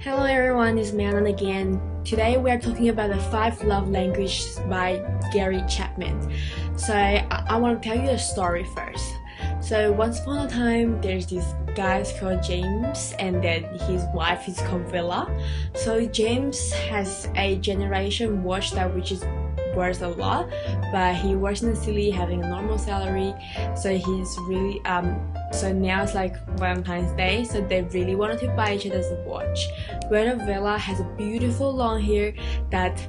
Hello everyone, it's Manon again. Today we are talking about the 5 love languages by Gary Chapman. So I want to tell you a story first. So once upon a time, there's this guy called James, and then his wife is called Villa. So James has a generation watch that which is worth a lot, but he works in the city having a normal salary. So he's really so now it's like Valentine's Day, so they really wanted to buy each other's watch. Where Villa has a beautiful long hair that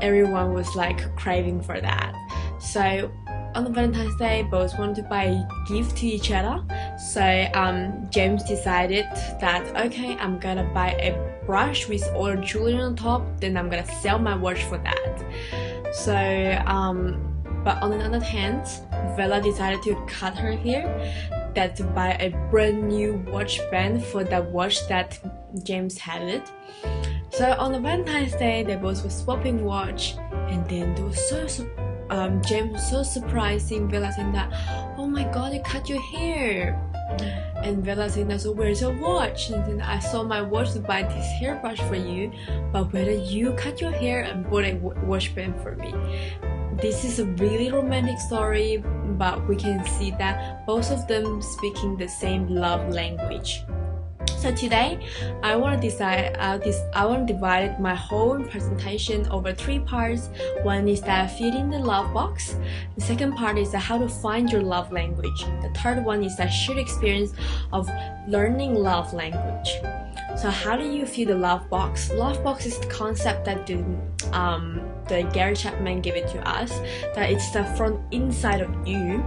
everyone was like craving for that. So on Valentine's Day, both wanted to buy a gift to each other. So James decided that okay, I'm gonna buy a brush with all jewelry on top, then I'm gonna sell my watch for that. So but on the other hand, Vella decided to cut her hair, that to buy a brand new watch band for the watch that James had it. So on the Valentine's Day, they both were swapping watch, and then there was James was so surprising Vella saying that, oh my god, you cut your hair. And Vella saying that, so where's your watch? And then I sold my watch to buy this hairbrush for you, but whether you cut your hair and bought a watch band for me. This is a really romantic story, but we can see that both of them speaking the same love language. So today, I want to divide my whole presentation over 3 parts. One is that filling the love box. The second part is that how to find your love language. The third one is that shared experience of learning love language. So how do you fill the love box? Love box is the concept that the Gary Chapman gave it to us, that it's the from inside of you,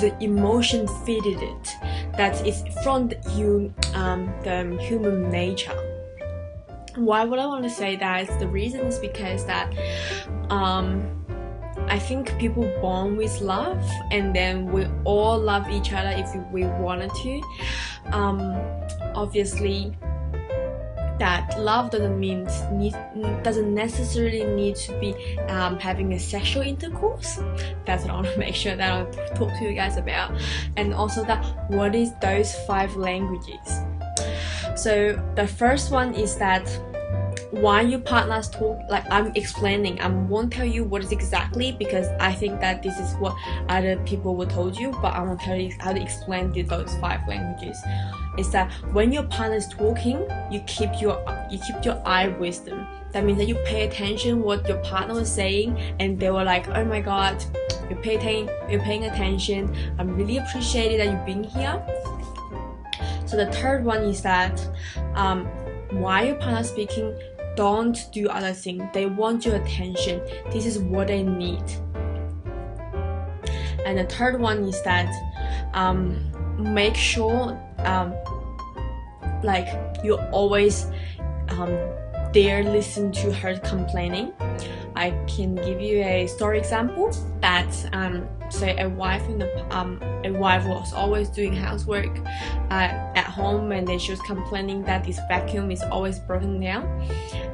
the emotion fitted it, that is from you, the human nature. Why would I want to say that? The reason is because that I think people born with love, and then we all love each other if we wanted to. Obviously, that love doesn't necessarily need to be having a sexual intercourse. That's what I want to make sure that I'll talk to you guys about. And also that what is those 5 languages. So the first one is that why your partners talk, like I'm explaining, I won't tell you what is exactly, because I think that this is what other people will told you, but I want to tell you how to explain those 5 languages. Is that when your partner is talking, you keep your eye with them. That means that you pay attention what your partner was saying, and they were like, oh my god, you're paying attention, I'm really appreciated that you've been here. So the third one is that while your partner is speaking, don't do other things. They want your attention. This is what they need. And the third one is that make sure like you always there listen to her complaining. I can give you a story example that say a wife was always doing housework at home, and then she was complaining that this vacuum is always broken down,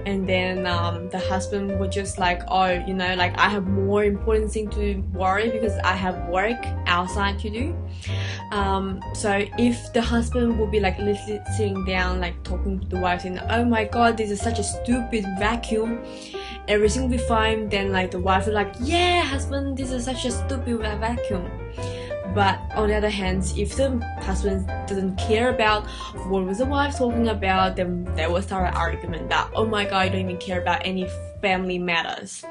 and then the husband would just like, oh, you know, like I have more important thing to worry because I have work outside to do. So if the husband would be like sitting down, like talking to the wife saying, oh my god, this is such a stupid vacuum, everything will be fine, then like the wife will like, yeah husband, this is such a stupid vacuum. But on the other hand, if the husband doesn't care about what was the wife talking about, then they will start an argument that, oh my god, you don't even care about any family matters.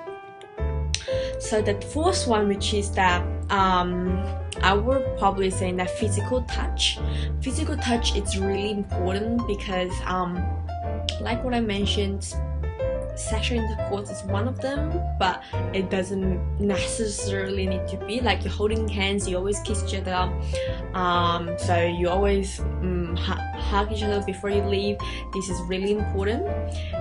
So the fourth one, which is that I would probably say that physical touch. Physical touch is really important because like what I mentioned, sexual intercourse is one of them, but it doesn't necessarily need to be like you're holding hands, you always kiss each other, so you always hug each other before you leave. This is really important.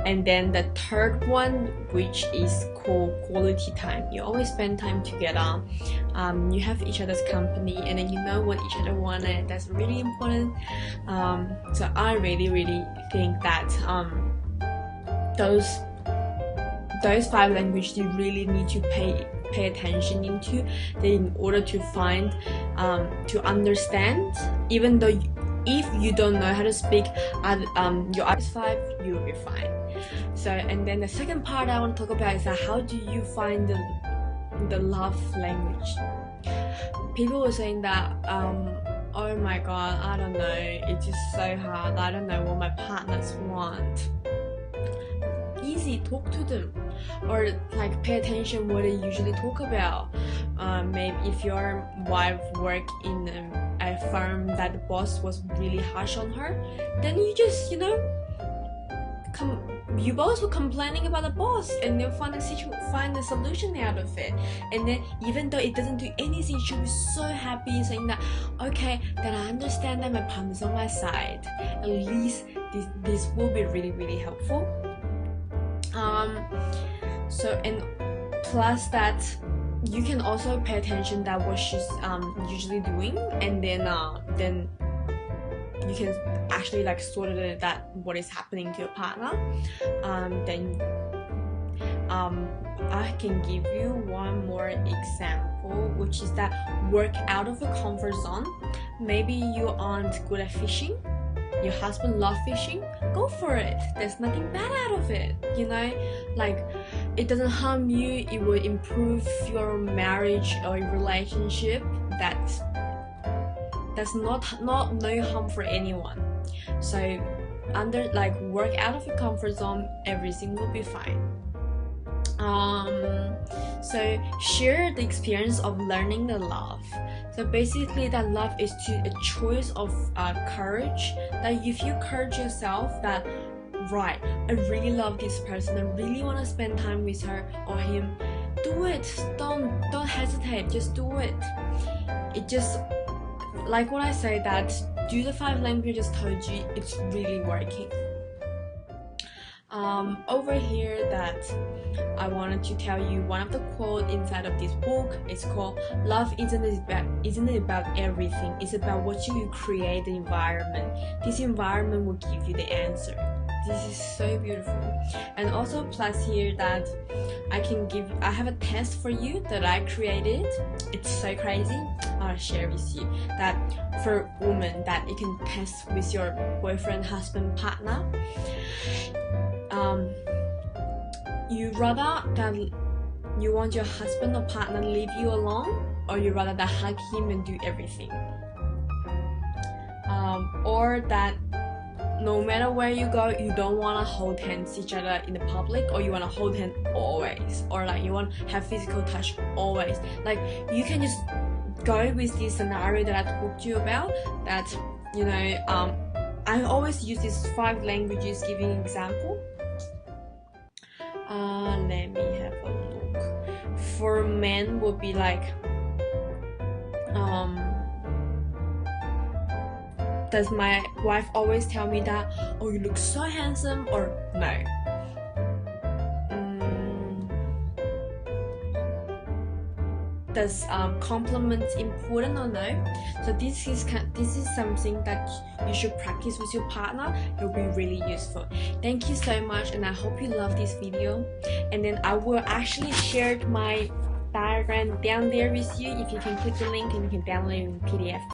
And then the third one, which is called quality time. You always spend time together, you have each other's company, and then you know what each other wanted. That's really important. So I really think that those 5 languages you really need to pay attention into, that in order to find to understand, even though if you don't know how to speak your other 5, you'll be fine. So, and then the second part I want to talk about is that how do you find the love language? People were saying that oh my god, I don't know, it's just so hard, I don't know what my partners want. Easy, talk to them, or like pay attention what they usually talk about. Maybe if your wife work in a firm that the boss was really harsh on her, then you just, you know, you both were complaining about the boss, and then find a solution out of it. And then even though it doesn't do anything, she'll be so happy, saying that okay, that I understand that my partner's on my side. At least this will be really, really helpful. So, and plus that you can also pay attention that what she's usually doing, and then you can actually like sort of that what is happening to your partner. Then I can give you one more example, which is that work out of a comfort zone. Maybe you aren't good at fishing, your husband loves fishing, go for it. There's nothing bad out of it, you know, like it doesn't harm you, it will improve your marriage or relationship. That's not no harm for anyone. So work out of your comfort zone, everything will be fine. So share the experience of learning the love. So basically that love is a choice of courage, that you feel courage yourself that right, I really love this person, I really want to spend time with her or him. Do it, don't hesitate, just do it. It just, like what I say, that do the 5 languages told you, it's really working. Over here that I wanted to tell you one of the quotes inside of this book. It's called "Love isn't it about everything, it's about what you create the environment. This environment will give you the answer." This is so beautiful. And also plus here that I have a test for you that I created. It's so crazy. I'll share with you that for women that you can test with your boyfriend, husband, partner. You rather that you want your husband or partner leave you alone, or you rather that hug him and do everything, or that no matter where you go, you don't want to hold hands each other in the public, or you want to hold hands always, or like you want to have physical touch always. Like you can just go with this scenario that I talked to you about, that you know, I always use these 5 languages giving example. Let me have a look. For men would be like does my wife always tell me that, oh, you look so handsome, or no? Does compliments important or no? So this is something that you should practice with your partner. It will be really useful. Thank you so much, and I hope you love this video. And then I will actually share my diagram down there with you. If you can click the link and you can download it in PDF.